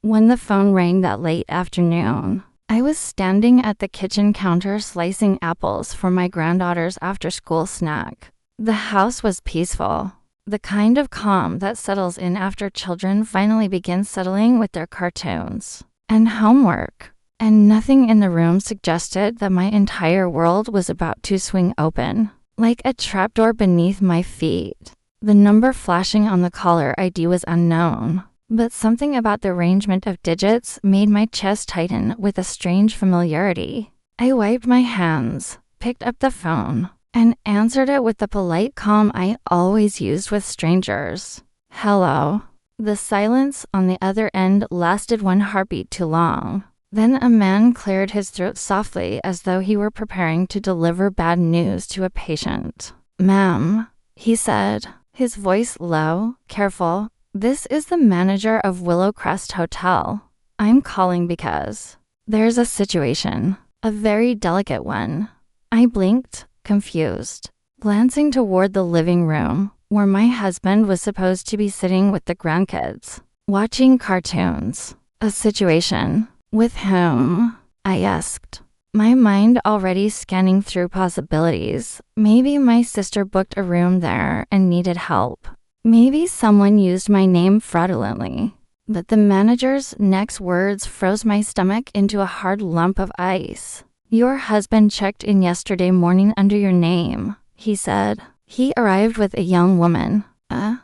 when the phone rang that late afternoon. I was standing at the kitchen counter slicing apples for my granddaughter's after-school snack. The house was peaceful, the kind of calm that settles in after children finally begin settling with their cartoons and homework. And nothing in the room suggested that my entire world was about to swing open, like a trapdoor beneath my feet. The number flashing on the caller ID was unknown, but something about the arrangement of digits made my chest tighten with a strange familiarity. I wiped my hands, picked up the phone, and answered it with the polite calm I always used with strangers. Hello. The silence on the other end lasted one heartbeat too long. Then a man cleared his throat softly as though he were preparing to deliver bad news to a patient. "Ma'am," he said, his voice low, careful. "This is the manager of Willow Crest Hotel. I'm calling because there's a situation, a very delicate one." I blinked, confused, glancing toward the living room, where my husband was supposed to be sitting with the grandkids, watching cartoons. A situation. With whom? I asked, my mind already scanning through possibilities. Maybe my sister booked a room there and needed help. Maybe someone used my name fraudulently. But the manager's next words froze my stomach into a hard lump of ice. "Your husband checked in yesterday morning under your name," he said. "He arrived with a young woman, a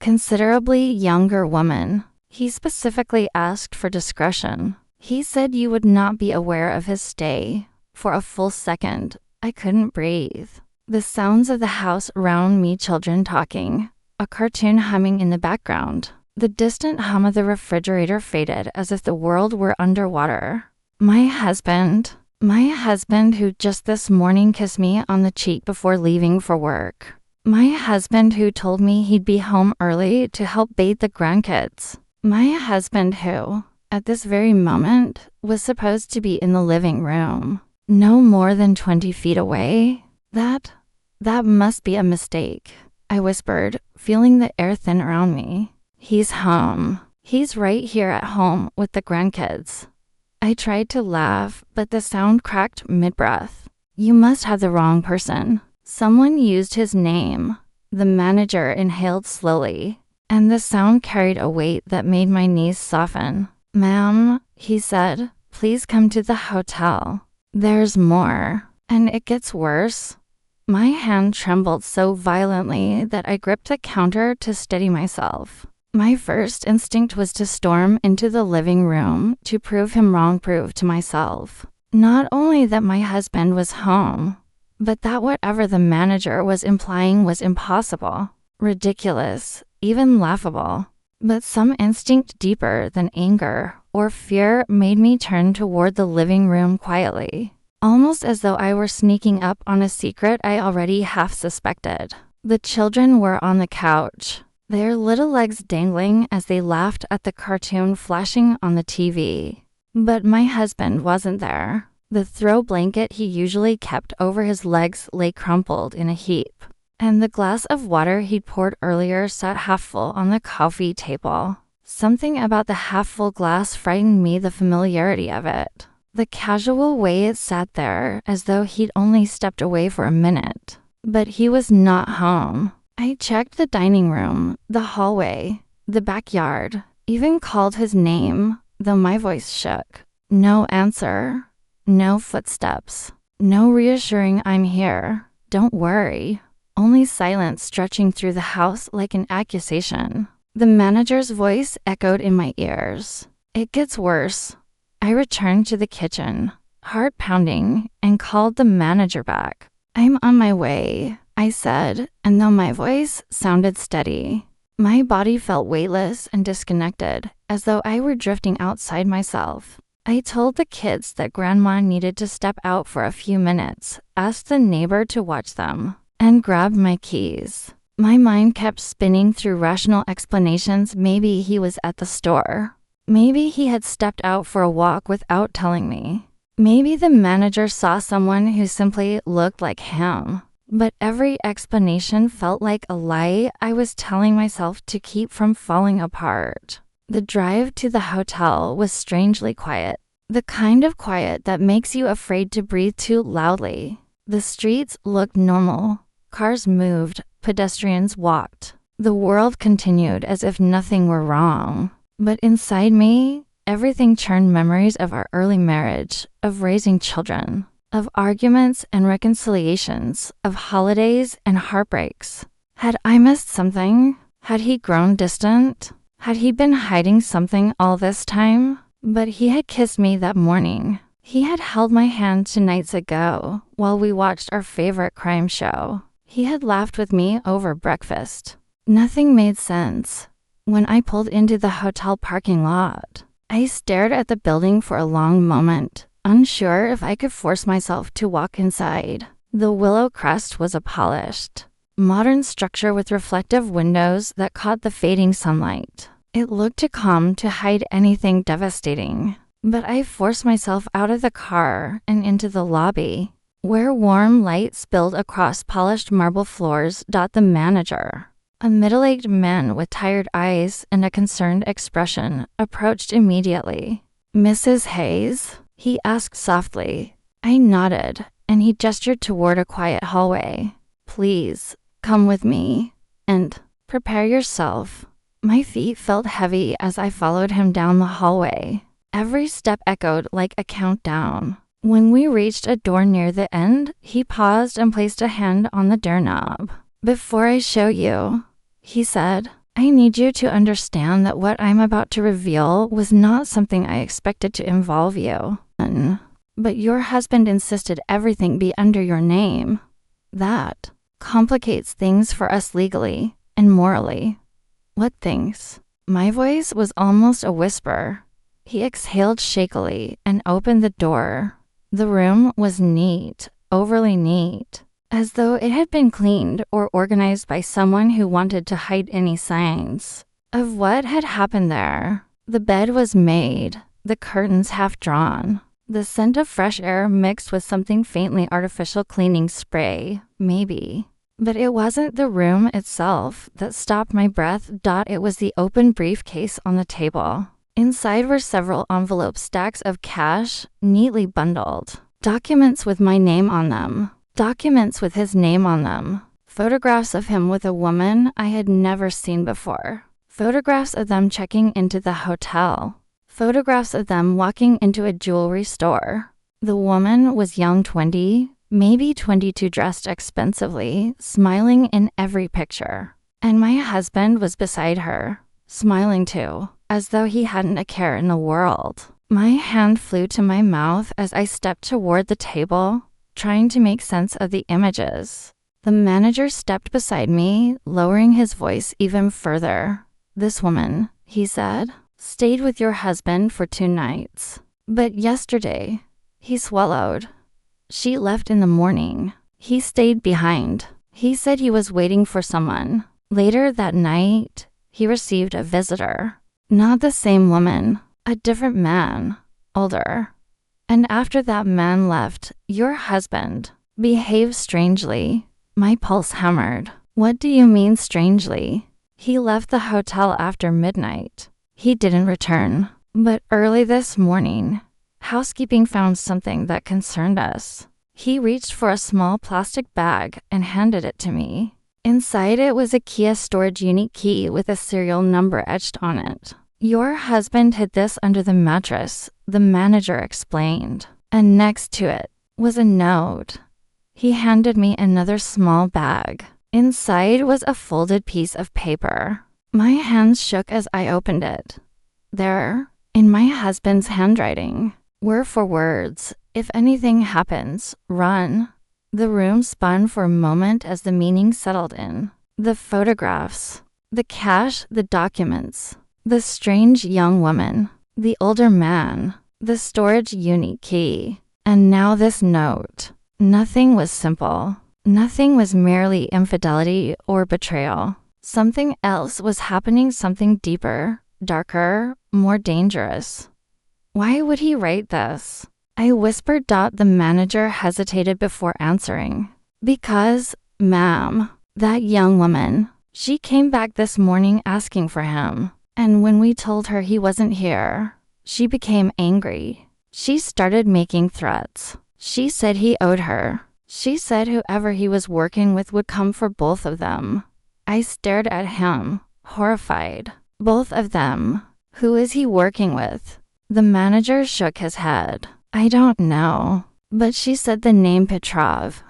considerably younger woman. He specifically asked for discretion. He said you would not be aware of his stay." For a full second, I couldn't breathe. The sounds of the house around me, children talking, a cartoon humming in the background. The distant hum of the refrigerator faded as if the world were underwater. My husband who just this morning kissed me on the cheek before leaving for work. My husband who told me he'd be home early to help bathe the grandkids. My husband who, at this very moment, was supposed to be in the living room, no more than 20 feet away. That must be a mistake, I whispered, feeling the air thin around me. He's home. He's right here at home with the grandkids. I tried to laugh, but the sound cracked mid-breath. "You must have the wrong person. Someone used his name." The manager inhaled slowly, and the sound carried a weight that made my knees soften. "Ma'am," he said, "please come to the hotel. There's more, and it gets worse." My hand trembled so violently that I gripped the counter to steady myself. My first instinct was to storm into the living room to prove him wrong, prove to myself not only that my husband was home, but that whatever the manager was implying was impossible, ridiculous, even laughable. But some instinct deeper than anger or fear made me turn toward the living room quietly, almost as though I were sneaking up on a secret I already half suspected. The children were on the couch, their little legs dangling as they laughed at the cartoon flashing on the TV. But my husband wasn't there. The throw blanket he usually kept over his legs lay crumpled in a heap, and the glass of water he'd poured earlier sat half full on the coffee table. Something about the half-full glass frightened me, the familiarity of it. The casual way it sat there, as though he'd only stepped away for a minute. But he was not home. I checked the dining room, the hallway, the backyard, even called his name, though my voice shook. No answer. No footsteps. No reassuring "I'm here. Don't worry." Only silence stretching through the house like an accusation. The manager's voice echoed in my ears. "It gets worse." I returned to the kitchen, heart pounding, and called the manager back. "I'm on my way," I said, and though my voice sounded steady, my body felt weightless and disconnected, as though I were drifting outside myself. I told the kids that Grandma needed to step out for a few minutes, asked the neighbor to watch them, and grabbed my keys. My mind kept spinning through rational explanations. Maybe he was at the store. Maybe he had stepped out for a walk without telling me. Maybe the manager saw someone who simply looked like him. But every explanation felt like a lie I was telling myself to keep from falling apart. The drive to the hotel was strangely quiet. The kind of quiet that makes you afraid to breathe too loudly. The streets looked normal. Cars moved, pedestrians walked. The world continued as if nothing were wrong. But inside me, everything churned memories of our early marriage, of raising children, of arguments and reconciliations, of holidays and heartbreaks. Had I missed something? Had he grown distant? Had he been hiding something all this time? But he had kissed me that morning. He had held my hand 2 nights ago while we watched our favorite crime show. He had laughed with me over breakfast. Nothing made sense. When I pulled into the hotel parking lot, I stared at the building for a long moment, unsure if I could force myself to walk inside. The willow crest was a polished, modern structure with reflective windows that caught the fading sunlight. It looked too calm to hide anything devastating. But I forced myself out of the car and into the lobby, where warm light spilled across polished marble floors. The manager, a middle-aged man with tired eyes and a concerned expression, approached immediately. "Mrs. Hayes?" he asked softly. I nodded, and he gestured toward a quiet hallway. "Please, come with me, and prepare yourself." My feet felt heavy as I followed him down the hallway. Every step echoed like a countdown. When we reached a door near the end, he paused and placed a hand on the doorknob. "Before I show you," he said, "I need you to understand that what I'm about to reveal was not something I expected to involve you. But your husband insisted everything be under your name. That complicates things for us legally and morally." "What things?" My voice was almost a whisper. He exhaled shakily and opened the door. The room was neat, overly neat, as though it had been cleaned or organized by someone who wanted to hide any signs of what had happened there. The bed was made, the curtains half drawn. The scent of fresh air mixed with something faintly artificial cleaning spray, maybe. But it wasn't the room itself that stopped my breath. It was the open briefcase on the table. Inside were several envelope stacks of cash, neatly bundled. Documents with my name on them. Documents with his name on them. Photographs of him with a woman I had never seen before. Photographs of them checking into the hotel. Photographs of them walking into a jewelry store. The woman was young 20, maybe 22, dressed expensively, smiling in every picture. And my husband was beside her, smiling too, as though he hadn't a care in the world. My hand flew to my mouth as I stepped toward the table, trying to make sense of the images. The manager stepped beside me, lowering his voice even further. "This woman," he said, "stayed with your husband for 2 nights. But yesterday," he swallowed, "she left in the morning. He stayed behind. He said he was waiting for someone. Later that night, he received a visitor. Not the same woman, a different man, older. And after that man left, your husband behaved strangely." My pulse hammered. "What do you mean strangely?" "He left the hotel after midnight. He didn't return. But early this morning, housekeeping found something that concerned us. He reached for a small plastic bag and handed it to me. Inside it was a Kia storage unit key with a serial number etched on it. Your husband hid this under the mattress," the manager explained. "And next to it was a note." He handed me another small bag. Inside was a folded piece of paper. My hands shook as I opened it. There, in my husband's handwriting, were 4 words: "If anything happens, run." The room spun for a moment as the meaning settled in. The photographs, the cash, the documents, the strange young woman, the older man, the storage unit key, and now this note. Nothing was simple. Nothing was merely infidelity or betrayal. Something else was happening, something deeper, darker, more dangerous. Why would he write this? I whispered. The manager hesitated before answering. "Because, ma'am, that young woman, she came back this morning asking for him. And when we told her he wasn't here, she became angry. She started making threats. She said he owed her. She said whoever he was working with would come for both of them. I stared at him, horrified. Both of them? Who is he working with? The manager shook his head. I don't know. But she said the name Petrov.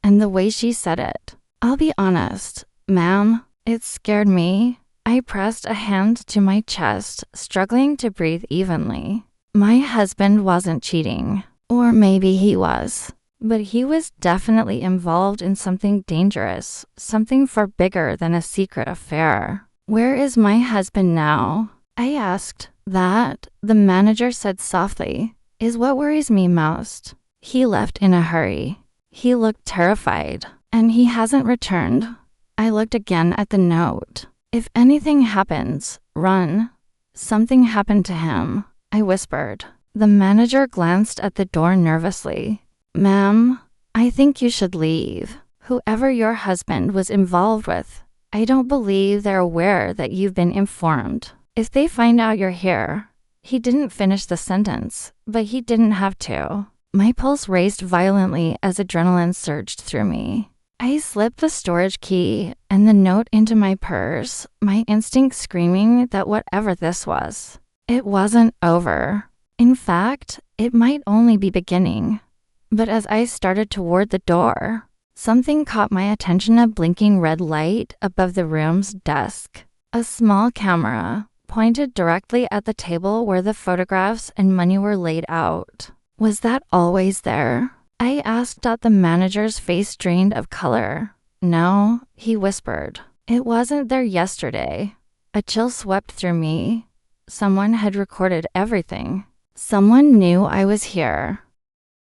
And the way she said it. I'll be honest, ma'am, it scared me. I pressed a hand to my chest, struggling to breathe evenly. My husband wasn't cheating. Or maybe he was. But he was definitely involved in something dangerous, something far bigger than a secret affair. Where is my husband now? I asked. That, the manager said softly, is what worries me most. He left in a hurry. He looked terrified, and he hasn't returned. I looked again at the note. If anything happens, run. Something happened to him, I whispered. The manager glanced at the door nervously. Ma'am, I think you should leave. Whoever your husband was involved with, I don't believe they're aware that you've been informed. If they find out you're here, he didn't finish the sentence, but he didn't have to. My pulse raced violently as adrenaline surged through me. I slipped the storage key and the note into my purse, my instinct screaming that whatever this was, it wasn't over. In fact, it might only be beginning. But as I started toward the door, something caught my attention, a blinking red light above the room's desk. A small camera, pointed directly at the table where the photographs and money were laid out. Was that always there? I asked at the manager's face drained of color. No, he whispered. It wasn't there yesterday. A chill swept through me. Someone had recorded everything. Someone knew I was here.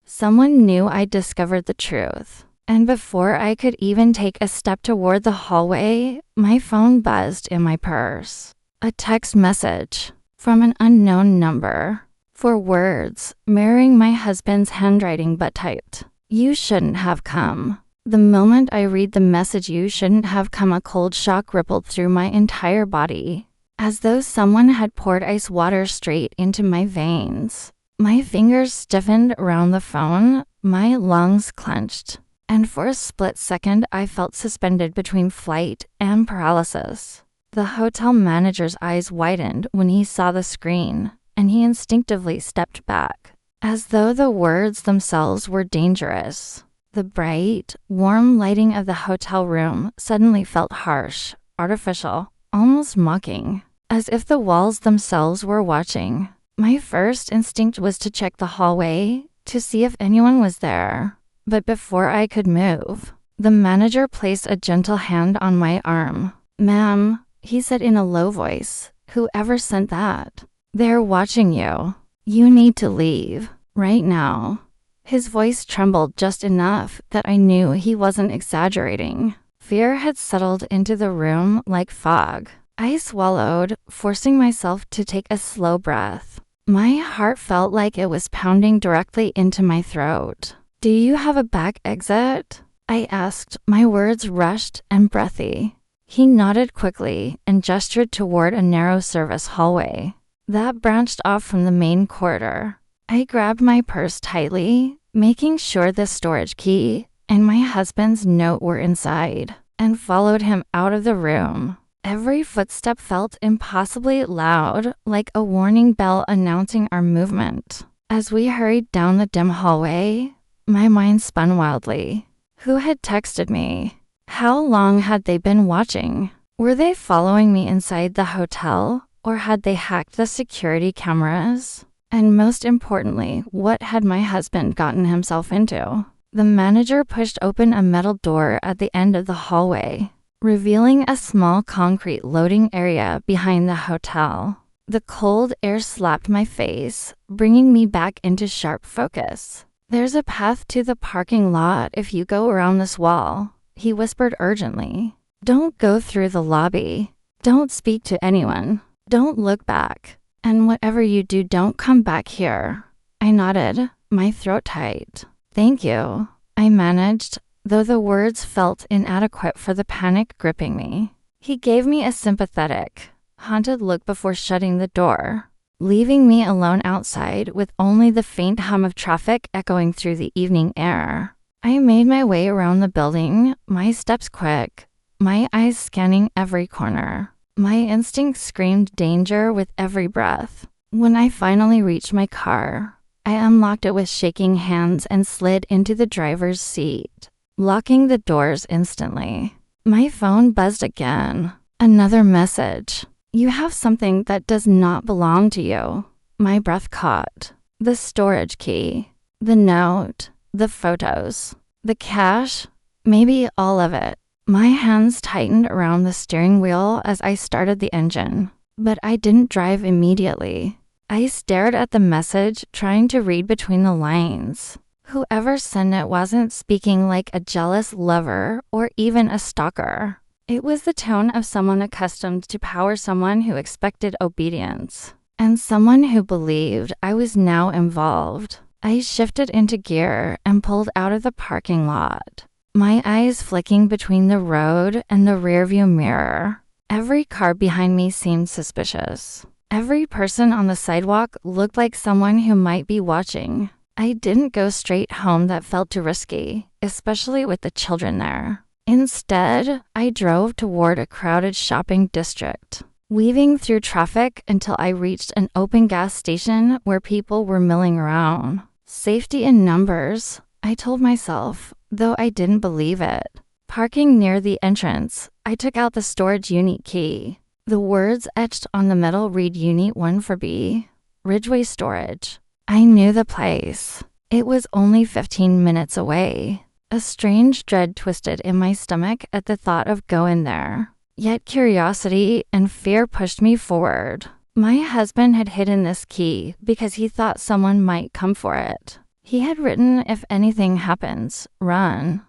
Someone knew I'd discovered the truth. And before I could even take a step toward the hallway, my phone buzzed in my purse. A text message from an unknown number. 4 words, mirroring my husband's handwriting but typed. You shouldn't have come. The moment I read the message, you shouldn't have come, a cold shock rippled through my entire body, as though someone had poured ice water straight into my veins. My fingers stiffened around the phone, my lungs clenched, and for a split second I felt suspended between flight and paralysis. The hotel manager's eyes widened when he saw the screen, and he instinctively stepped back, as though the words themselves were dangerous. The bright, warm lighting of the hotel room suddenly felt harsh, artificial, almost mocking, as if the walls themselves were watching. My first instinct was to check the hallway, to see if anyone was there. But before I could move, the manager placed a gentle hand on my arm. Ma'am, he said in a low voice, whoever sent that, they're watching you. You need to leave, right now. His voice trembled just enough that I knew he wasn't exaggerating. Fear had settled into the room like fog. I swallowed, forcing myself to take a slow breath. My heart felt like it was pounding directly into my throat. Do you have a back exit? I asked, my words rushed and breathy. He nodded quickly and gestured toward a narrow service hallway that branched off from the main corridor. I grabbed my purse tightly, making sure the storage key and my husband's note were inside, and followed him out of the room. Every footstep felt impossibly loud, like a warning bell announcing our movement. As we hurried down the dim hallway, my mind spun wildly. Who had texted me? How long had they been watching? Were they following me inside the hotel, or had they hacked the security cameras? And most importantly, what had my husband gotten himself into? The manager pushed open a metal door at the end of the hallway, revealing a small concrete loading area behind the hotel. The cold air slapped my face, bringing me back into sharp focus. There's a path to the parking lot if you go around this wall, he whispered urgently. Don't go through the lobby. Don't speak to anyone. Don't look back. And whatever you do, don't come back here. I nodded, my throat tight. Thank you, I managed, though the words felt inadequate for the panic gripping me. He gave me a sympathetic, haunted look before shutting the door, leaving me alone outside with only the faint hum of traffic echoing through the evening air. I made my way around the building, my steps quick, my eyes scanning every corner. My instincts screamed danger with every breath. When I finally reached my car, I unlocked it with shaking hands and slid into the driver's seat, locking the doors instantly. My phone buzzed again. Another message. You have something that does not belong to you. My breath caught. The storage key, the note, the photos, the cash, maybe all of it. My hands tightened around the steering wheel as I started the engine, but I didn't drive immediately. I stared at the message, trying to read between the lines. Whoever sent it wasn't speaking like a jealous lover or even a stalker. It was the tone of someone accustomed to power, someone who expected obedience, and someone who believed I was now involved. I shifted into gear and pulled out of the parking lot, my eyes flicking between the road and the rearview mirror. Every car behind me seemed suspicious. Every person on the sidewalk looked like someone who might be watching. I didn't go straight home, that felt too risky, especially with the children there. Instead, I drove toward a crowded shopping district, weaving through traffic until I reached an open gas station where people were milling around. Safety in numbers, I told myself, though I didn't believe it. Parking near the entrance, I took out the storage unit key. The words etched on the metal read Unit 1 for B, Ridgeway Storage. I knew the place. It was only 15 minutes away. A strange dread twisted in my stomach at the thought of going there. Yet curiosity and fear pushed me forward. My husband had hidden this key because he thought someone might come for it. He had written, if anything happens, run.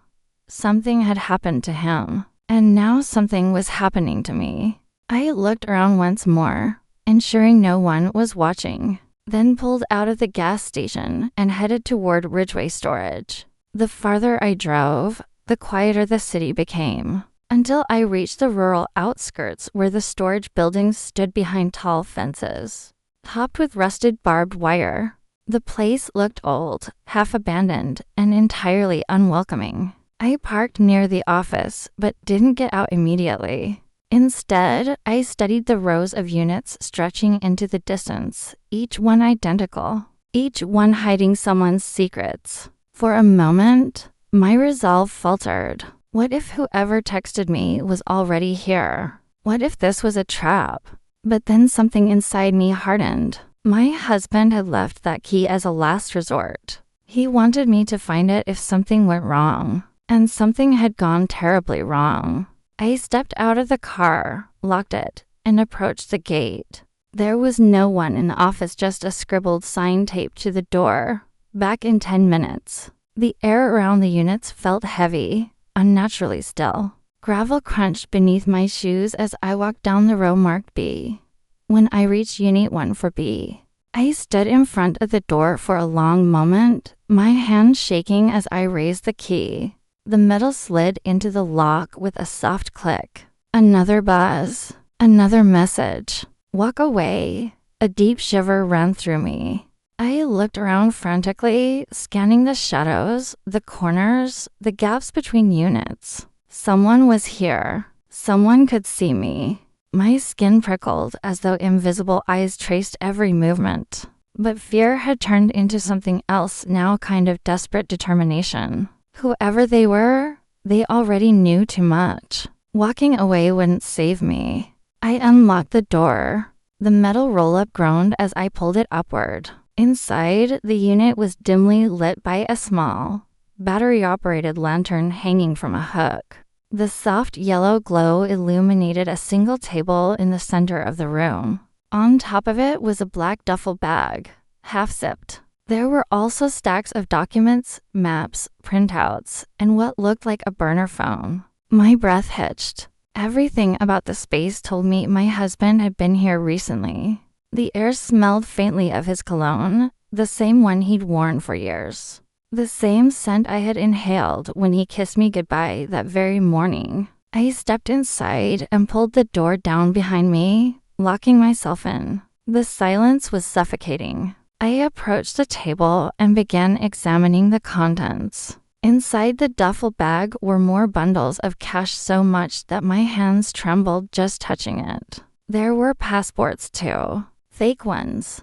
Something had happened to him, and now something was happening to me. I looked around once more, ensuring no one was watching, then pulled out of the gas station and headed toward Ridgeway Storage. The farther I drove, the quieter the city became, until I reached the rural outskirts where the storage buildings stood behind tall fences, topped with rusted barbed wire. The place looked old, half abandoned, and entirely unwelcoming. I parked near the office, but didn't get out immediately. Instead, I studied the rows of units stretching into the distance, each one identical, each one hiding someone's secrets. For a moment, my resolve faltered. What if whoever texted me was already here? What if this was a trap? But then something inside me hardened. My husband had left that key as a last resort. He wanted me to find it if something went wrong, and something had gone terribly wrong. I stepped out of the car, locked it, and approached the gate. There was no one in the office, just a scribbled sign taped to the door. Back in 10 minutes. The air around the units felt heavy, unnaturally still. Gravel crunched beneath my shoes as I walked down the row marked B. When I reached Unit 1 for B, I stood in front of the door for a long moment, my hand shaking as I raised the key. The metal slid into the lock with a soft click. Another buzz. Another message. Walk away. A deep shiver ran through me. I looked around frantically, scanning the shadows, the corners, the gaps between units. Someone was here. Someone could see me. My skin prickled as though invisible eyes traced every movement. But fear had turned into something else now, kind of desperate determination. Whoever they were, they already knew too much. Walking away wouldn't save me. I unlocked the door. The metal roll-up groaned as I pulled it upward. Inside, the unit was dimly lit by a small, battery-operated lantern hanging from a hook. The soft yellow glow illuminated a single table in the center of the room. On top of it was a black duffel bag, half-zipped. There were also stacks of documents, maps, printouts, and what looked like a burner phone. My breath hitched. Everything about the space told me my husband had been here recently. The air smelled faintly of his cologne, the same one he'd worn for years. The same scent I had inhaled when he kissed me goodbye that very morning. I stepped inside and pulled the door down behind me, locking myself in. The silence was suffocating. I approached the table and began examining the contents. Inside the duffel bag were more bundles of cash, so much that my hands trembled just touching it. There were passports too. Fake ones.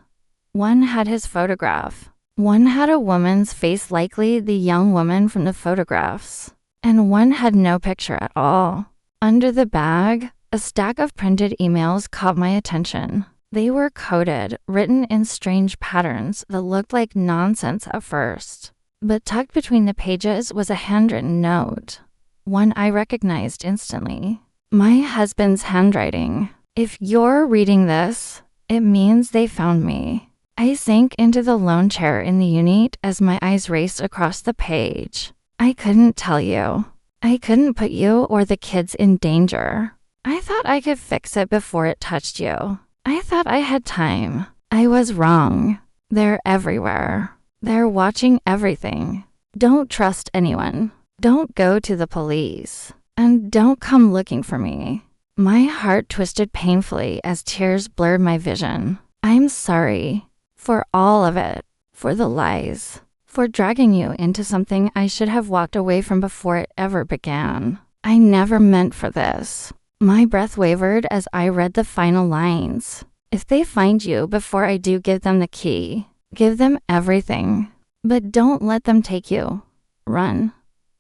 One had his photograph. One had a woman's face, likely the young woman from the photographs. And one had no picture at all. Under the bag, a stack of printed emails caught my attention. They were coded, written in strange patterns that looked like nonsense at first. But tucked between the pages was a handwritten note. One I recognized instantly. My husband's handwriting. If you're reading this, it means they found me. I sank into the lone chair in the unit as my eyes raced across the page. I couldn't tell you. I couldn't put you or the kids in danger. I thought I could fix it before it touched you. I thought I had time. I was wrong. They're everywhere. They're watching everything. Don't trust anyone. Don't go to the police. And don't come looking for me. My heart twisted painfully as tears blurred my vision. I'm sorry. For all of it. For the lies. For dragging you into something I should have walked away from before it ever began. I never meant for this. My breath wavered as I read the final lines. If they find you before I do, give them the key. Give them everything. But don't let them take you. Run.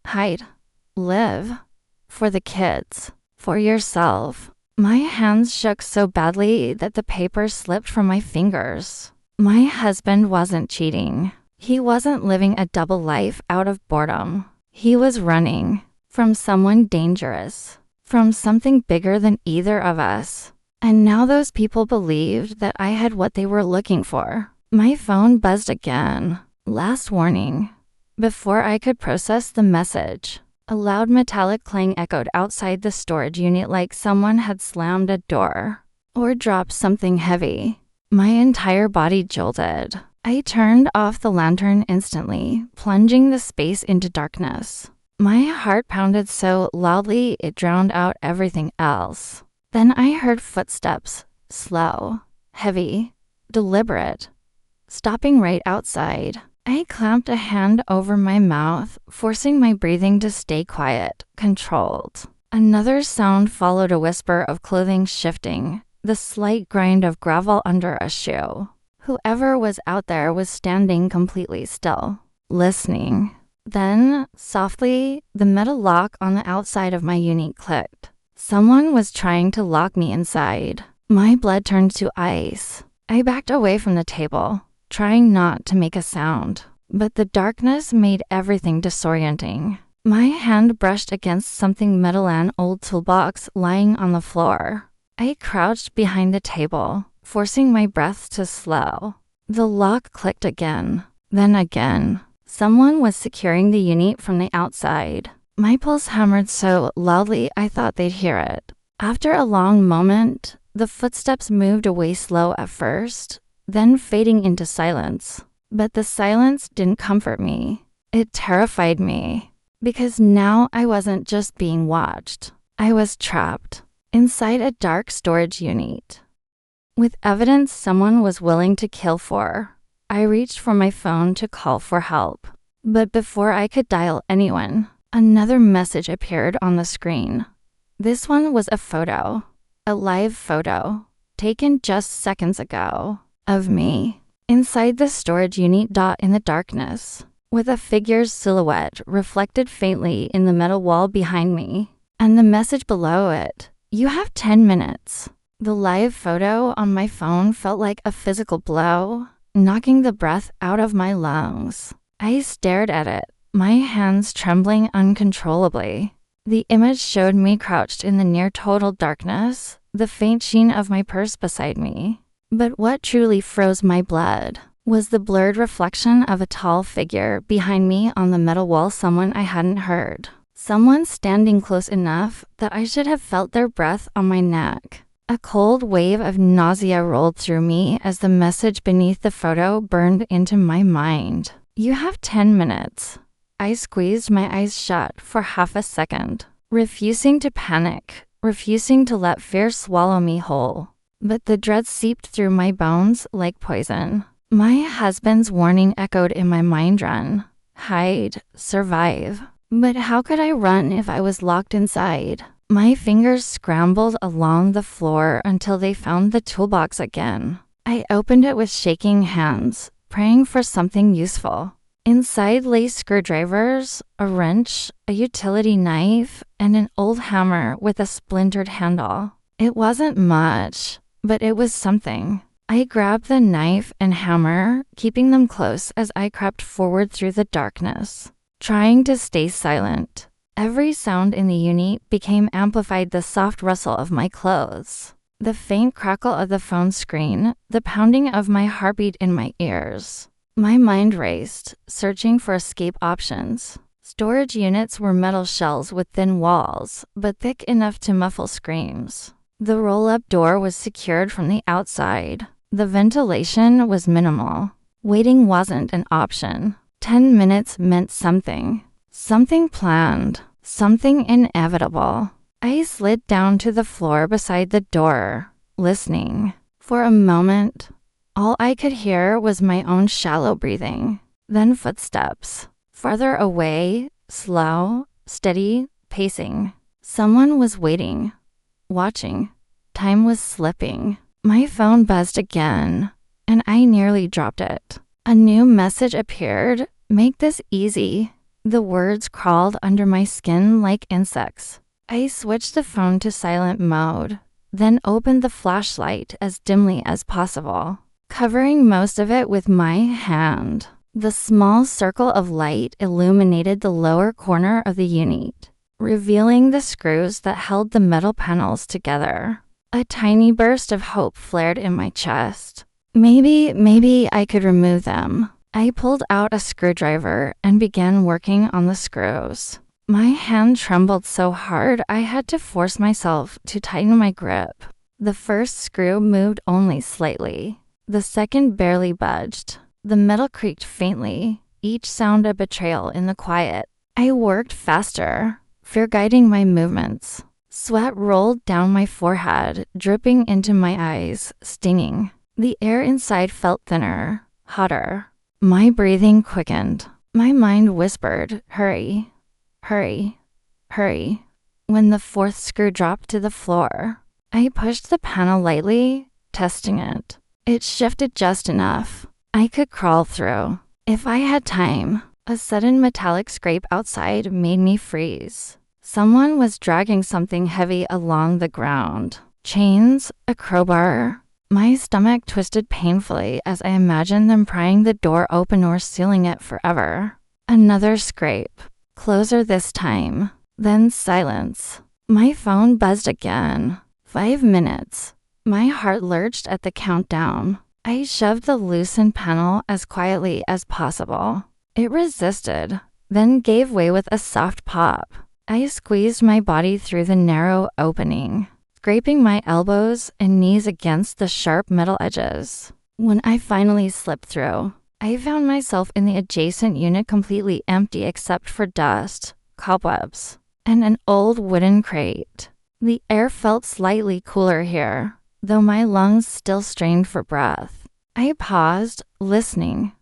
Hide. Live. For the kids. For yourself. My hands shook so badly that the paper slipped from my fingers. My husband wasn't cheating. He wasn't living a double life out of boredom. He was running from someone dangerous. From something bigger than either of us. And now those people believed that I had what they were looking for. My phone buzzed again. Last warning. Before I could process the message, a loud metallic clang echoed outside the storage unit, like someone had slammed a door or dropped something heavy. My entire body jolted. I turned off the lantern instantly, plunging the space into darkness. My heart pounded so loudly it drowned out everything else. Then I heard footsteps, slow, heavy, deliberate, stopping right outside. I clamped a hand over my mouth, forcing my breathing to stay quiet, controlled. Another sound followed, a whisper of clothing shifting, the slight grind of gravel under a shoe. Whoever was out there was standing completely still, listening. Then, softly, the metal lock on the outside of my unit clicked. Someone was trying to lock me inside. My blood turned to ice. I backed away from the table, trying not to make a sound. But the darkness made everything disorienting. My hand brushed against something metal, an old toolbox lying on the floor. I crouched behind the table, forcing my breath to slow. The lock clicked again, then again. Someone was securing the unit from the outside. My pulse hammered so loudly I thought they'd hear it. After a long moment, the footsteps moved away, slow at first, then fading into silence. But the silence didn't comfort me. It terrified me. Because now I wasn't just being watched. I was trapped inside a dark storage unit with evidence someone was willing to kill for. I reached for my phone to call for help. But before I could dial anyone, another message appeared on the screen. This one was a photo, a live photo, taken just seconds ago, of me, inside the storage unit, in the darkness, with a figure's silhouette reflected faintly in the metal wall behind me, and the message below it, "You have 10 minutes." The live photo on my phone felt like a physical blow, knocking the breath out of my lungs. I stared at it, my hands trembling uncontrollably. The image showed me crouched in the near total darkness, the faint sheen of my purse beside me. But what truly froze my blood was the blurred reflection of a tall figure behind me on the metal wall, someone I hadn't heard. Someone standing close enough that I should have felt their breath on my neck. A cold wave of nausea rolled through me as the message beneath the photo burned into my mind. "You have 10 minutes. I squeezed my eyes shut for half a second, refusing to panic, refusing to let fear swallow me whole. but the dread seeped through my bones like poison. My husband's warning echoed in my mind: run, hide, survive. But how could I run if I was locked inside? My fingers scrambled along the floor until they found the toolbox again. I opened it with shaking hands, praying for something useful. Inside lay screwdrivers, a wrench, a utility knife, and an old hammer with a splintered handle. It wasn't much, but it was something. I grabbed the knife and hammer, keeping them close as I crept forward through the darkness, trying to stay silent. Every sound in the unit became amplified: the soft rustle of my clothes, the faint crackle of the phone screen, the pounding of my heartbeat in my ears. My mind raced, searching for escape options. Storage units were metal shells with thin walls, but thick enough to muffle screams. The roll-up door was secured from the outside. The ventilation was minimal. Waiting wasn't an option. 10 minutes meant something. Something planned. Something inevitable. I slid down to the floor beside the door, listening. For a moment, all I could hear was my own shallow breathing. Then footsteps. Farther away, slow, steady, pacing. Someone was waiting, watching. Time was slipping. My phone buzzed again, and I nearly dropped it. A new message appeared: make this easy. The words crawled under my skin like insects. I switched the phone to silent mode, then opened the flashlight as dimly as possible, covering most of it with my hand. The small circle of light illuminated the lower corner of the unit, revealing the screws that held the metal panels together. A tiny burst of hope flared in my chest. Maybe I could remove them. I pulled out a screwdriver and began working on the screws. My hand trembled so hard I had to force myself to tighten my grip. The first screw moved only slightly. The second barely budged. The metal creaked faintly, each sound a betrayal in the quiet. I worked faster, fear guiding my movements. Sweat rolled down my forehead, dripping into my eyes, stinging. The air inside felt thinner, hotter. My breathing quickened. My mind whispered, hurry, hurry, hurry. When the fourth screw dropped to the floor, I pushed the panel lightly, testing it. It shifted just enough. I could crawl through. If I had time. A sudden metallic scrape outside made me freeze. Someone was dragging something heavy along the ground. Chains, a crowbar. My stomach twisted painfully as I imagined them prying the door open or sealing it forever. Another scrape. Closer this time. Then silence. My phone buzzed again. 5 minutes. My heart lurched at the countdown. I shoved the loosened panel as quietly as possible. It resisted, then gave way with a soft pop. I squeezed my body through the narrow opening, scraping my elbows and knees against the sharp metal edges. When I finally slipped through, I found myself in the adjacent unit completely empty except for dust, cobwebs, and an old wooden crate. The air felt slightly cooler here, though my lungs still strained for breath. I paused, listening.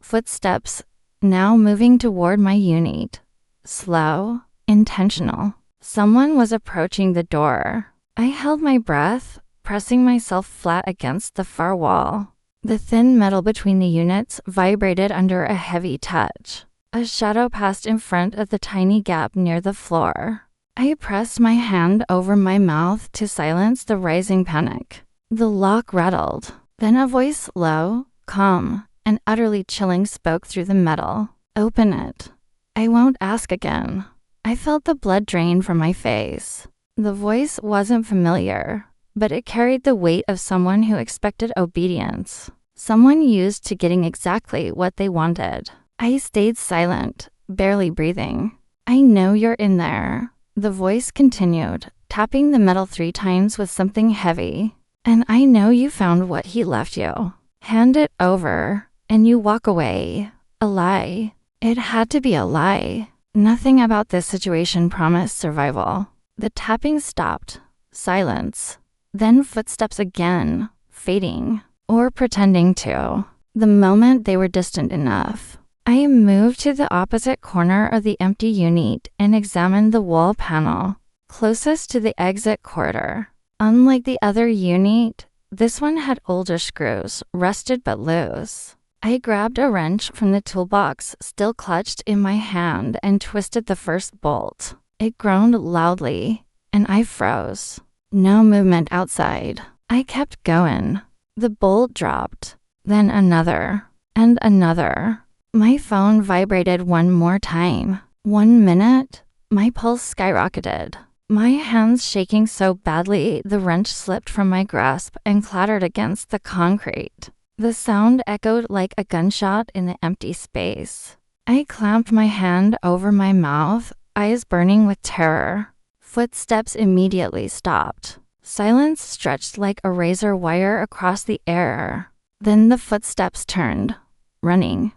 Footsteps, now moving toward my unit. Slow, intentional. Someone was approaching the door. I held my breath, pressing myself flat against the far wall. The thin metal between the units vibrated under a heavy touch. A shadow passed in front of the tiny gap near the floor. I pressed my hand over my mouth to silence the rising panic. The lock rattled. Then a voice, low, calm, and utterly chilling, spoke through the metal. Open it. I won't ask again. I felt the blood drain from my face. The voice wasn't familiar, but it carried the weight of someone who expected obedience. Someone used to getting exactly what they wanted. I stayed silent, barely breathing. I know you're in there. The voice continued, tapping the metal 3 times with something heavy. And I know you found what he left you. Hand it over, and you walk away. A lie. It had to be a lie. Nothing about this situation promised survival. The tapping stopped. Silence. Then footsteps again, fading, or pretending to. The moment they were distant enough, I moved to the opposite corner of the empty unit and examined the wall panel closest to the exit corridor. Unlike the other unit, this one had older screws, rusted but loose. I grabbed a wrench from the toolbox still clutched in my hand and twisted the first bolt. It groaned loudly, and I froze. No movement outside. I kept going. The bolt dropped, then another, and another. My phone vibrated one more time. 1 minute, my pulse skyrocketed. My hands shaking so badly the wrench slipped from my grasp and clattered against the concrete. The sound echoed like a gunshot in the empty space. I clamped my hand over my mouth, eyes burning with terror. Footsteps immediately stopped. Silence stretched like a razor wire across the air. Then the footsteps turned, running.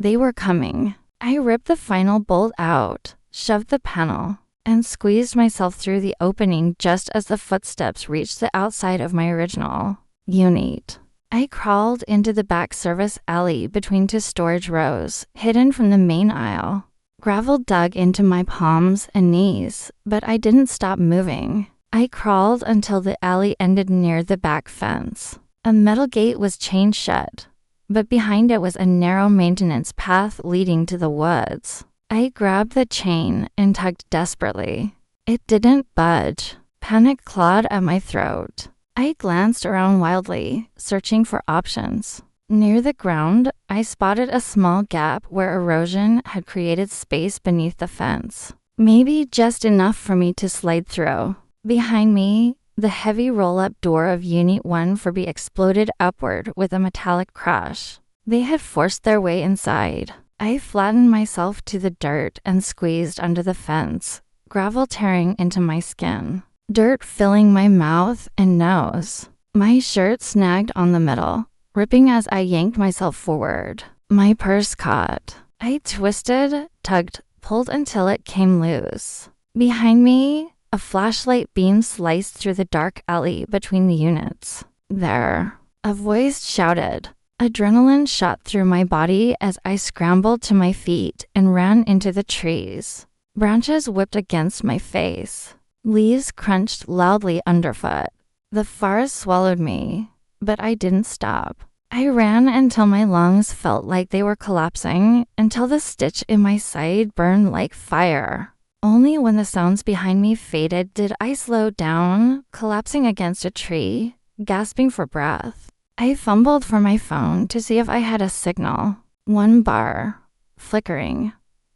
They were coming. I ripped the final bolt out, shoved the panel, and squeezed myself through the opening just as the footsteps reached the outside of my original unit. I crawled into the back service alley between two storage rows, hidden from the main aisle. Gravel dug into my palms and knees, but I didn't stop moving. I crawled until the alley ended near the back fence. A metal gate was chained shut, but behind it was a narrow maintenance path leading to the woods. I grabbed the chain and tugged desperately. It didn't budge. Panic clawed at my throat. I glanced around wildly, searching for options. Near the ground, I spotted a small gap where erosion had created space beneath the fence. Maybe just enough for me to slide through. Behind me, the heavy roll-up door of Unit 1 exploded upward with a metallic crash. They had forced their way inside. I flattened myself to the dirt and squeezed under the fence, gravel tearing into my skin. Dirt filling my mouth and nose. My shirt snagged on the middle, ripping as I yanked myself forward. My purse caught. I twisted, tugged, pulled until it came loose. Behind me, a flashlight beam sliced through the dark alley between the units. There, a voice shouted. Adrenaline shot through my body as I scrambled to my feet and ran into the trees. Branches whipped against my face. Leaves crunched loudly underfoot. The forest swallowed me, but I didn't stop. I ran until my lungs felt like they were collapsing, until the stitch in my side burned like fire. Only when the sounds behind me faded did I slow down, collapsing against a tree, gasping for breath. I fumbled for my phone to see if I had a signal. 1 bar, flickering.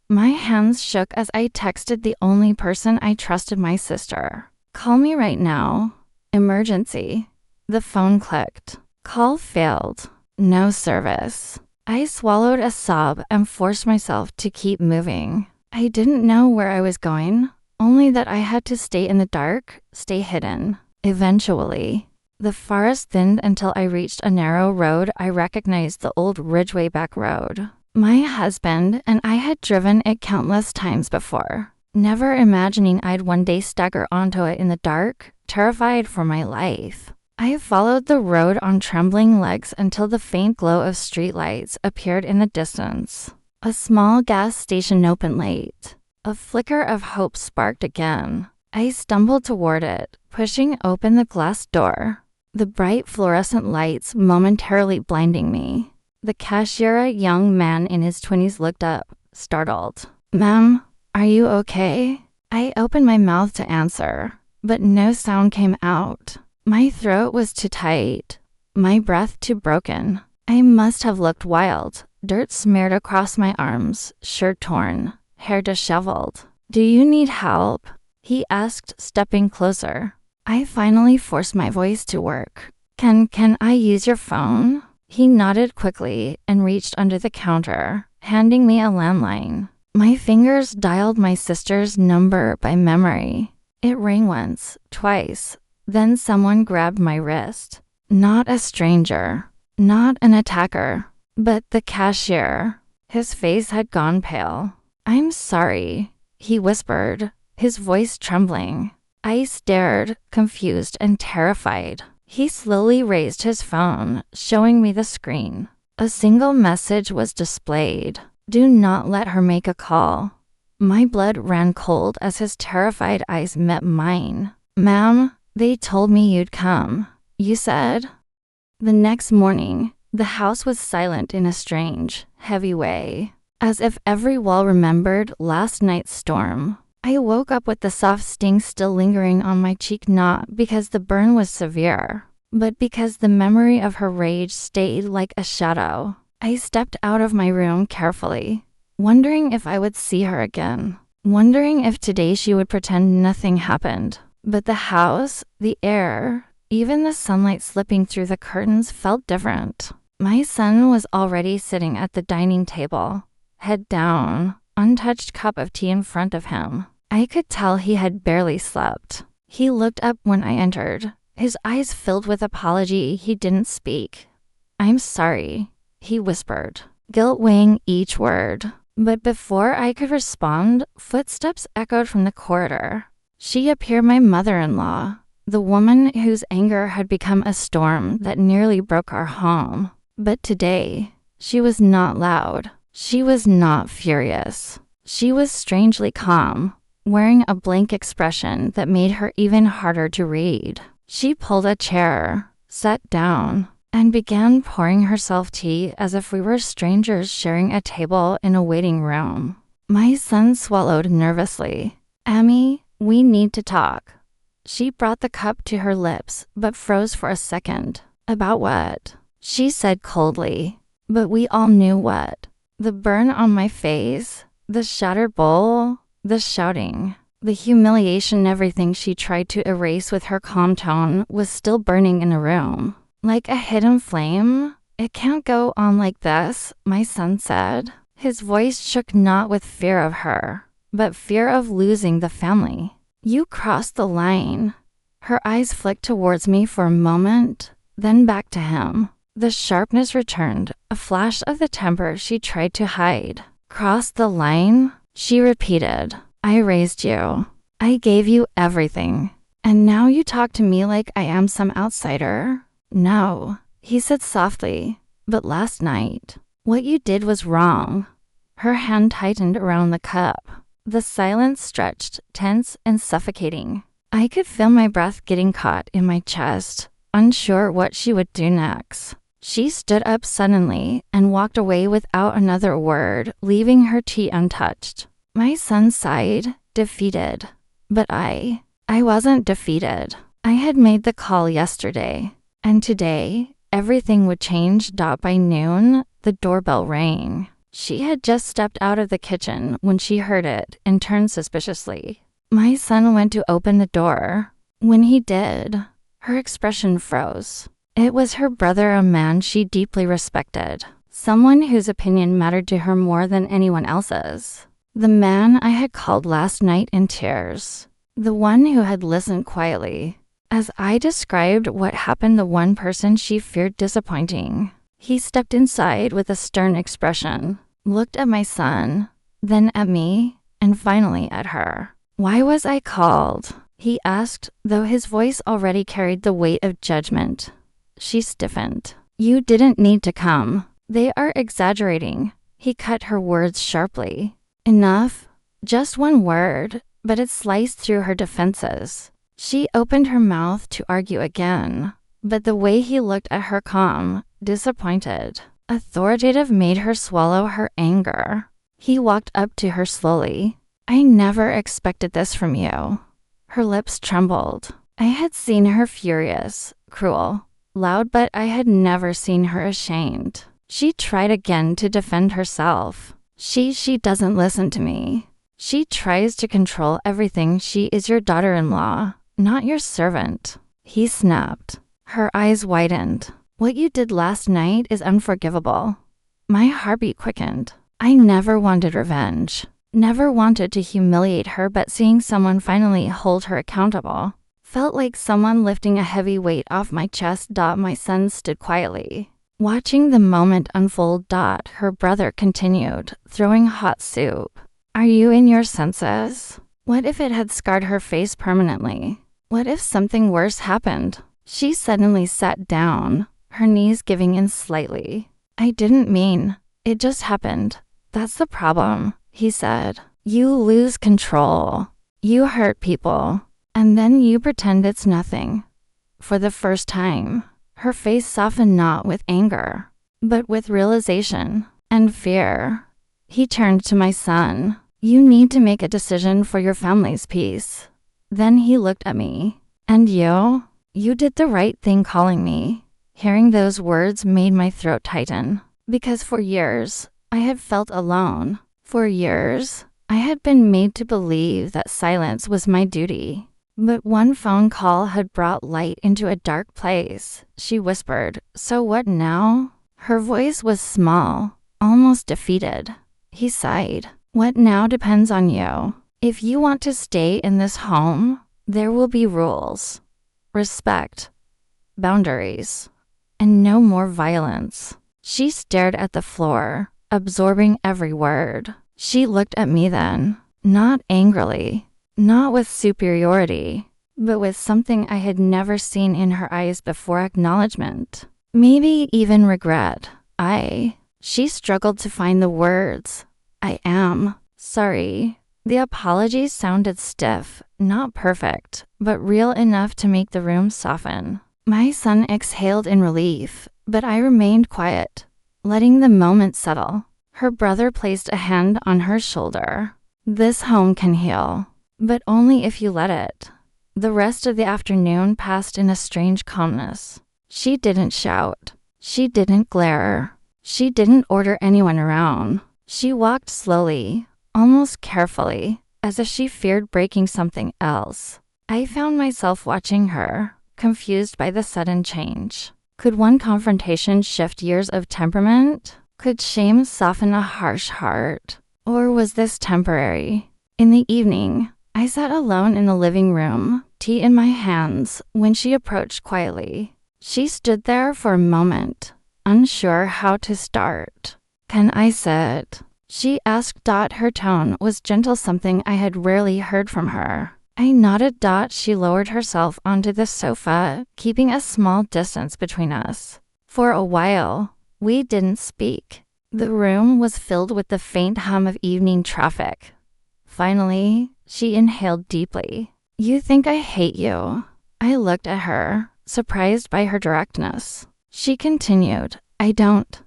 My hands shook as I texted the only person I trusted, my sister. Call me right now. Emergency. The phone clicked. Call failed. No service. I swallowed a sob and forced myself to keep moving. I didn't know where I was going, only that I had to stay in the dark, stay hidden. Eventually, the forest thinned until I reached a narrow road I recognized, the old Ridgeway back road. My husband and I had driven it countless times before, never imagining I'd one day stagger onto it in the dark, terrified for my life. I followed the road on trembling legs until the faint glow of streetlights appeared in the distance. A small gas station opened late. A flicker of hope sparked again. I stumbled toward it, pushing open the glass door. The bright fluorescent lights momentarily blinding me. The cashier, a young man in his 20s, looked up, startled. Ma'am, are you okay? I opened my mouth to answer, but no sound came out. My throat was too tight, my breath too broken. I must have looked wild. Dirt smeared across my arms, shirt torn, hair disheveled. Do you need help? He asked, stepping closer. I finally forced my voice to work. Can I use your phone? He nodded quickly and reached under the counter, handing me a landline. My fingers dialed my sister's number by memory. It rang once, twice. Then someone grabbed my wrist. Not a stranger, not an attacker, but the cashier. His face had gone pale. I'm sorry, he whispered, his voice trembling. I stared, confused and terrified. He slowly raised his phone, showing me the screen. A single message was displayed. Do not let her make a call. My blood ran cold as his terrified eyes met mine. Ma'am, they told me you'd come. You said? The next morning, the house was silent in a strange, heavy way, as if every wall remembered last night's storm. I woke up with the soft sting still lingering on my cheek, not because the burn was severe, but because the memory of her rage stayed like a shadow. I stepped out of my room carefully, wondering if I would see her again, wondering if today she would pretend nothing happened. But the house, the air, even the sunlight slipping through the curtains felt different. My son was already sitting at the dining table, head down, untouched cup of tea in front of him. I could tell he had barely slept. He looked up when I entered, his eyes filled with apology. He didn't speak. I'm sorry, he whispered, guilt weighing each word. But before I could respond, footsteps echoed from the corridor. She appeared, my mother-in-law, the woman whose anger had become a storm that nearly broke our home. But today, she was not loud. She was not furious. She was strangely calm, wearing a blank expression that made her even harder to read. She pulled a chair, sat down, and began pouring herself tea as if we were strangers sharing a table in a waiting room. My son swallowed nervously. Amy, we need to talk. She brought the cup to her lips, but froze for a second. About what? She said coldly. But we all knew what. The burn on my face, the shattered bowl, the shouting, the humiliation, everything she tried to erase with her calm tone was still burning in the room. Like a hidden flame. It can't go on like this, my son said. His voice shook not with fear of her, but fear of losing the family. You crossed the line. Her eyes flicked towards me for a moment, then back to him. The sharpness returned, a flash of the temper she tried to hide. Crossed the line? She repeated. I raised you. I gave you everything. And now you talk to me like I am some outsider? No, he said softly. But last night, what you did was wrong. Her hand tightened around the cup. The silence stretched, tense and suffocating. I could feel my breath getting caught in my chest, unsure what she would do next. She stood up suddenly and walked away without another word, leaving her tea untouched. My son sighed, defeated. But I wasn't defeated. I had made the call yesterday, and today, everything would change. By noon, the doorbell rang. She had just stepped out of the kitchen when she heard it and turned suspiciously. My son went to open the door. When he did, her expression froze. It was her brother, a man she deeply respected, someone whose opinion mattered to her more than anyone else's. The man I had called last night in tears. The one who had listened quietly as I described what happened, the one person she feared disappointing. He stepped inside with a stern expression, looked at my son, then at me, and finally at her. Why was I called? He asked, though his voice already carried the weight of judgment. She stiffened. You didn't need to come. They are exaggerating. He cut her words sharply. Enough. Just one word, but it sliced through her defenses. She opened her mouth to argue again, but the way he looked at her, calm, disappointed, authoritative, made her swallow her anger. He walked up to her slowly. I never expected this from you. Her lips trembled. I had seen her furious, cruel, loud, but I had never seen her ashamed. She tried again to defend herself. She doesn't listen to me. She tries to control everything. She is your daughter-in-law, not your servant. He snapped. Her eyes widened. What you did last night is unforgivable. My heartbeat quickened. I never wanted revenge. Never wanted to humiliate her, but seeing someone finally hold her accountable felt like someone lifting a heavy weight off my chest. My son stood quietly, watching the moment unfold. Her brother continued, throwing hot soup. Are you in your senses? What if it had scarred her face permanently? What if something worse happened? She suddenly sat down, her knees giving in slightly. I didn't mean. It just happened. That's the problem, he said. You lose control. You hurt people. And then you pretend it's nothing. For the first time, her face softened not with anger, but with realization and fear. He turned to my son. You need to make a decision for your family's peace. Then he looked at me. And you? You did the right thing calling me. Hearing those words made my throat tighten. Because for years, I had felt alone. For years, I had been made to believe that silence was my duty. But one phone call had brought light into a dark place. She whispered, "So what now?" Her voice was small, almost defeated. He sighed. "What now depends on you. If you want to stay in this home, there will be rules, respect, boundaries, and no more violence." She stared at the floor, absorbing every word. She looked at me then, not angrily, not with superiority, but with something I had never seen in her eyes before: acknowledgement. Maybe even regret. She struggled to find the words. "I am sorry." The apology sounded stiff, not perfect, but real enough to make the room soften. My son exhaled in relief, but I remained quiet, letting the moment settle. Her brother placed a hand on her shoulder. "This home can heal, but only if you let it." The rest of the afternoon passed in a strange calmness. She didn't shout. She didn't glare. She didn't order anyone around. She walked slowly, almost carefully, as if she feared breaking something else. I found myself watching her, confused by the sudden change. Could one confrontation shift years of temperament? Could shame soften a harsh heart? Or was this temporary? In the evening, I sat alone in the living room, tea in my hands, when she approached quietly. She stood there for a moment, unsure how to start. "Can I sit?" she asked. Her tone was gentle, something I had rarely heard from her. I nodded. She lowered herself onto the sofa, keeping a small distance between us. For a while, we didn't speak. The room was filled with the faint hum of evening traffic. Finally, she inhaled deeply. "You think I hate you?" I looked at her, surprised by her directness. She continued, I don't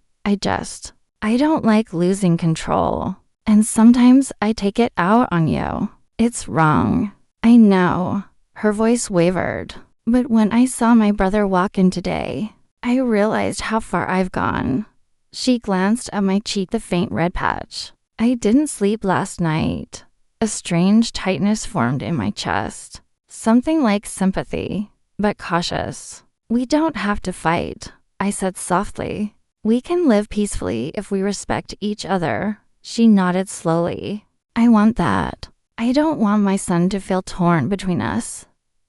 like losing control. And sometimes I take it out on you. It's wrong. I know." Her voice wavered. "But when I saw my brother walk in today, I realized how far I've gone." She glanced at my cheek, the faint red patch. "I didn't sleep last night." A strange tightness formed in my chest. Something like sympathy, but cautious. "We don't have to fight," I said softly. "We can live peacefully if we respect each other." She nodded slowly. "I want that. I don't want my son to feel torn between us."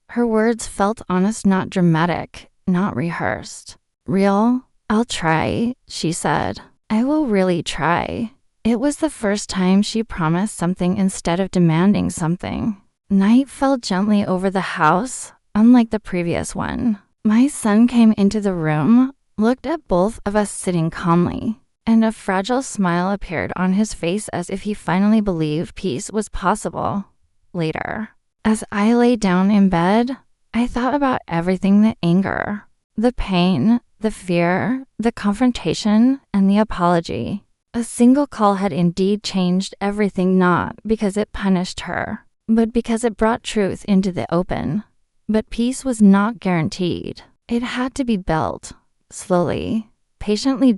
Her words felt honest, not dramatic, not rehearsed. "Real? I'll try," she said. "I will really try." It was the first time she promised something instead of demanding something. Night fell gently over the house, unlike the previous one. My son came into the room, looked at both of us sitting calmly, and a fragile smile appeared on his face as if he finally believed peace was possible. Later, as I lay down in bed, I thought about everything: the anger, the pain, the fear, the confrontation, and the apology. A single call had indeed changed everything, not because it punished her, but because it brought truth into the open. But peace was not guaranteed. It had to be built, slowly, patiently.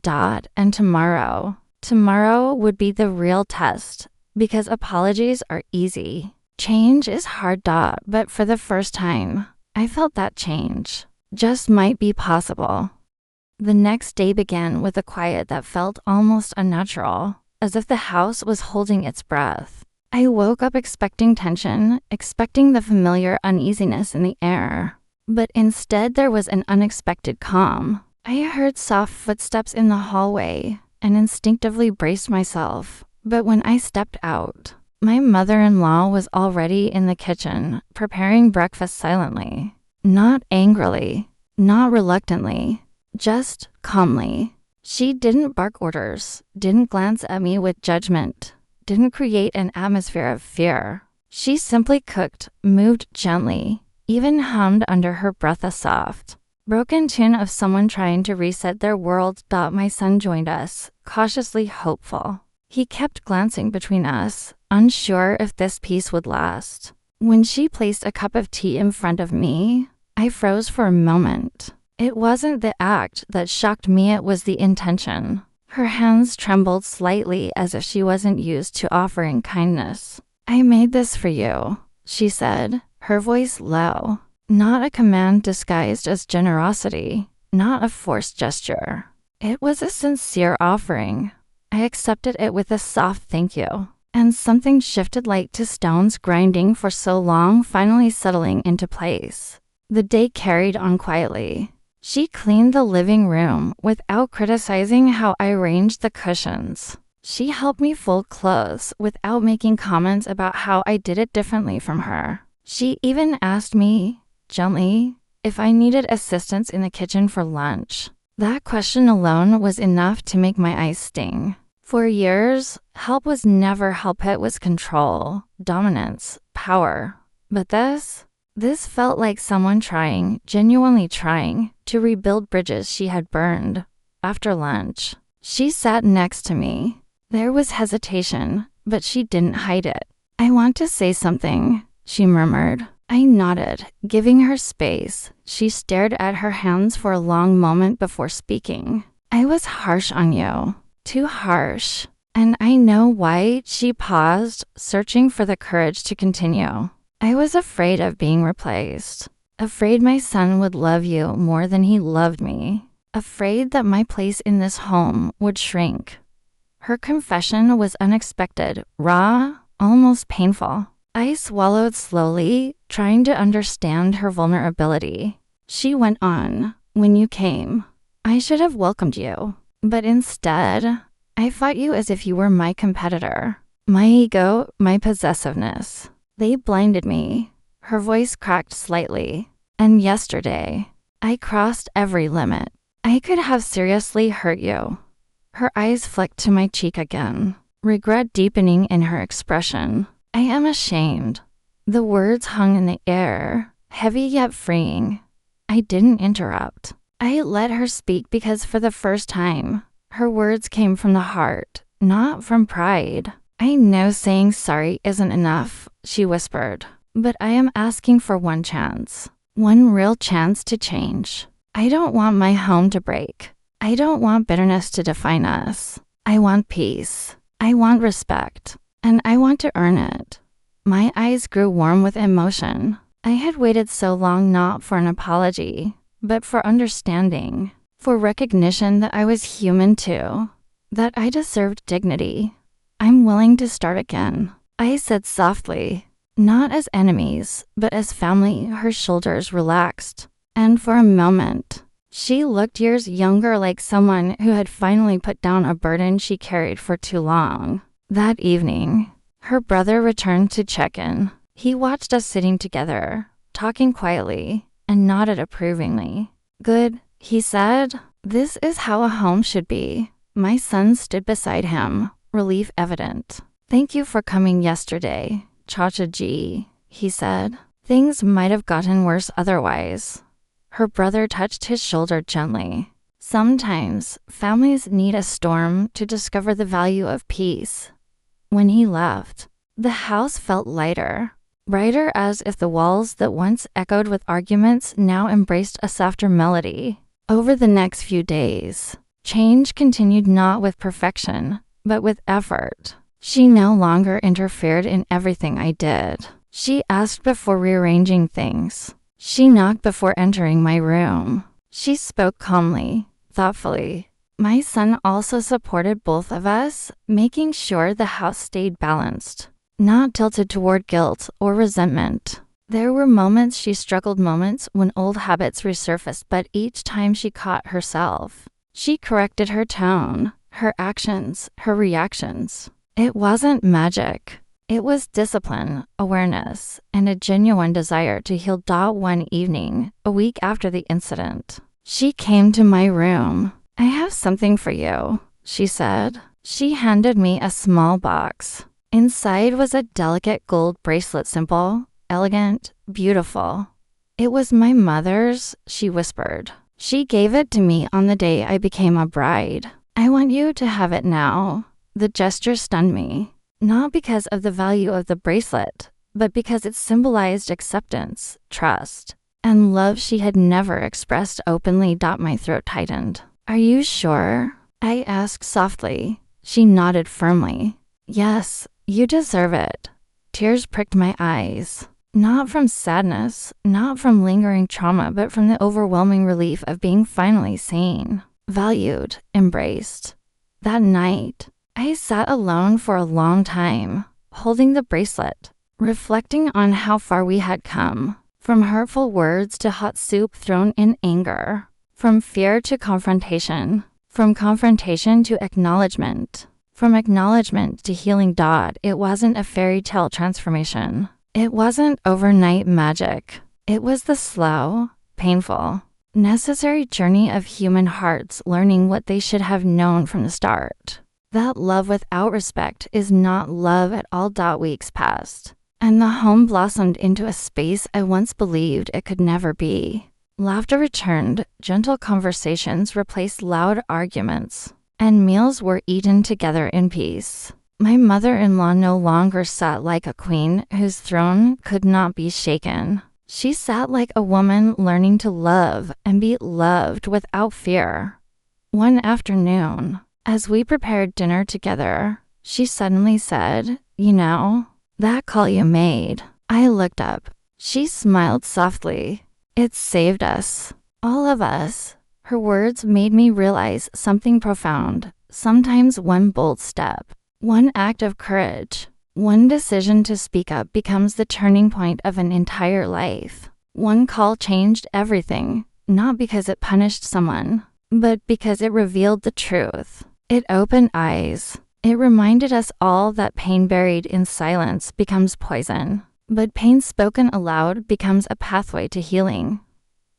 And tomorrow would be the real test, because apologies are easy. Change is hard. But for the first time, I felt that change just might be possible. The next day began with a quiet that felt almost unnatural, as if the house was holding its breath. I woke up expecting tension, expecting the familiar uneasiness in the air. But instead there was an unexpected calm. I heard soft footsteps in the hallway and instinctively braced myself. But when I stepped out, My mother-in-law was already in the kitchen, preparing breakfast silently. Not angrily, not reluctantly, just calmly. She didn't bark orders, didn't glance at me with judgment, didn't create an atmosphere of fear. She simply cooked, moved gently, even hummed under her breath a soft, broken tune of someone trying to reset their world. My son joined us, cautiously hopeful. He kept glancing between us, unsure if this peace would last. When she placed a cup of tea in front of me, I froze for a moment. It wasn't the act that shocked me, it was the intention. Her hands trembled slightly as if she wasn't used to offering kindness. "I made this for you," she said, her voice low. Not a command disguised as generosity, not a forced gesture. It was a sincere offering. I accepted it with a soft thank you, and something shifted like to stones grinding for so long finally settling into place. The day carried on quietly. She cleaned the living room without criticizing how I arranged the cushions. She helped me fold clothes without making comments about how I did it differently from her. She even asked me, gently, if I needed assistance in the kitchen for lunch. That question alone was enough to make my eyes sting. For years, help was never help, it was control, dominance, power. But this felt like someone trying, genuinely trying, to rebuild bridges she had burned. After lunch, she sat next to me. There was hesitation, but she didn't hide it. "I want to say something," she murmured. I nodded, giving her space. She stared at her hands for a long moment before speaking. "I was harsh on you. Too harsh. And I know why." She paused, searching for the courage to continue. "I was afraid of being replaced. Afraid my son would love you more than he loved me. Afraid that my place in this home would shrink." Her confession was unexpected, raw, almost painful. I swallowed slowly, trying to understand her vulnerability. She went on, "When you came, I should have welcomed you. But instead, I fought you as if you were my competitor. My ego, my possessiveness. They blinded me." Her voice cracked slightly. "And yesterday, I crossed every limit. I could have seriously hurt you." Her eyes flicked to my cheek again, regret deepening in her expression. "I am ashamed." The words hung in the air, heavy yet freeing. I didn't interrupt. I let her speak because for the first time, her words came from the heart, not from pride. "I know saying sorry isn't enough," she whispered, "but I am asking for one chance. One real chance to change. I don't want my home to break. I don't want bitterness to define us. I want peace. I want respect. And I want to earn it." My eyes grew warm with emotion. I had waited so long not for an apology, but for understanding, for recognition that I was human too, that I deserved dignity. "I'm willing to start again," I said softly. Not as enemies, but as family. Her shoulders relaxed. And for a moment, she looked years younger, like someone who had finally put down a burden she carried for too long. That evening, her brother returned to check in. He watched us sitting together, talking quietly, and nodded approvingly. "Good," he said. "This is how a home should be." My son stood beside him, relief evident. "Thank you for coming yesterday, Chacha-ji," he said. "Things might have gotten worse otherwise." Her brother touched his shoulder gently. Sometimes, families need a storm to discover the value of peace. When he left, the house felt lighter, brighter, as if the walls that once echoed with arguments now embraced a softer melody. Over the next few days, change continued, not with perfection, but with effort. She no longer interfered in everything I did. She asked before rearranging things. She knocked before entering my room. She spoke calmly, thoughtfully. My son also supported both of us, making sure the house stayed balanced, not tilted toward guilt or resentment. There were moments she struggled, moments when old habits resurfaced, but each time she caught herself. She corrected her tone, her actions, her reactions. It wasn't magic. It was discipline, awareness, and a genuine desire to heal. One evening, a week after the incident, she came to my room. "I have something for you," she said. She handed me a small box. Inside was a delicate gold bracelet, simple, elegant, beautiful. "It was my mother's," she whispered. "She gave it to me on the day I became a bride. I want you to have it now." The gesture stunned me. Not because of the value of the bracelet, but because it symbolized acceptance, trust, and love she had never expressed openly. My throat tightened. "Are you sure?" I asked softly. She nodded firmly. "Yes, you deserve it." Tears pricked my eyes. Not from sadness, not from lingering trauma, but from the overwhelming relief of being finally seen, valued, embraced. That night, I sat alone for a long time, holding the bracelet, reflecting on how far we had come, from hurtful words to hot soup thrown in anger, from fear to confrontation, from confrontation to acknowledgement, from acknowledgement to healing. It wasn't a fairy tale transformation. It wasn't overnight magic. It was the slow, painful, necessary journey of human hearts learning what they should have known from the start. That love without respect is not love at all. Weeks passed, and the home blossomed into a space I once believed it could never be. Laughter returned, gentle conversations replaced loud arguments, and meals were eaten together in peace. My mother-in-law no longer sat like a queen whose throne could not be shaken. She sat like a woman learning to love and be loved without fear. One afternoon, as we prepared dinner together, she suddenly said, "You know, that call you made." I looked up. She smiled softly. "It saved us. All of us." Her words made me realize something profound. Sometimes one bold step, one act of courage, one decision to speak up becomes the turning point of an entire life. One call changed everything, not because it punished someone, but because it revealed the truth. It opened eyes. It reminded us all that pain buried in silence becomes poison, but pain spoken aloud becomes a pathway to healing.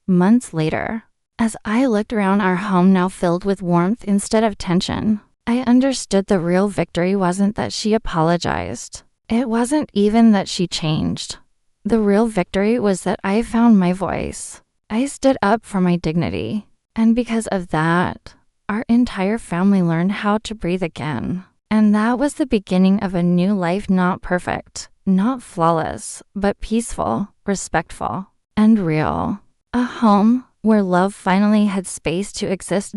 Months later, as I looked around our home now filled with warmth instead of tension, I understood the real victory wasn't that she apologized. It wasn't even that she changed. The real victory was that I found my voice. I stood up for my dignity. And because of that, our entire family learned how to breathe again. And that was the beginning of a new life, not perfect, not flawless, but peaceful, respectful, and real. A home where love finally had space to exist.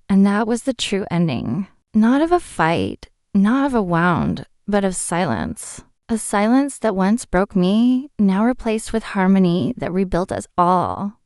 And that was the true ending. Not of a fight, not of a wound, but of silence. A silence that once broke me, now replaced with harmony that rebuilt us all.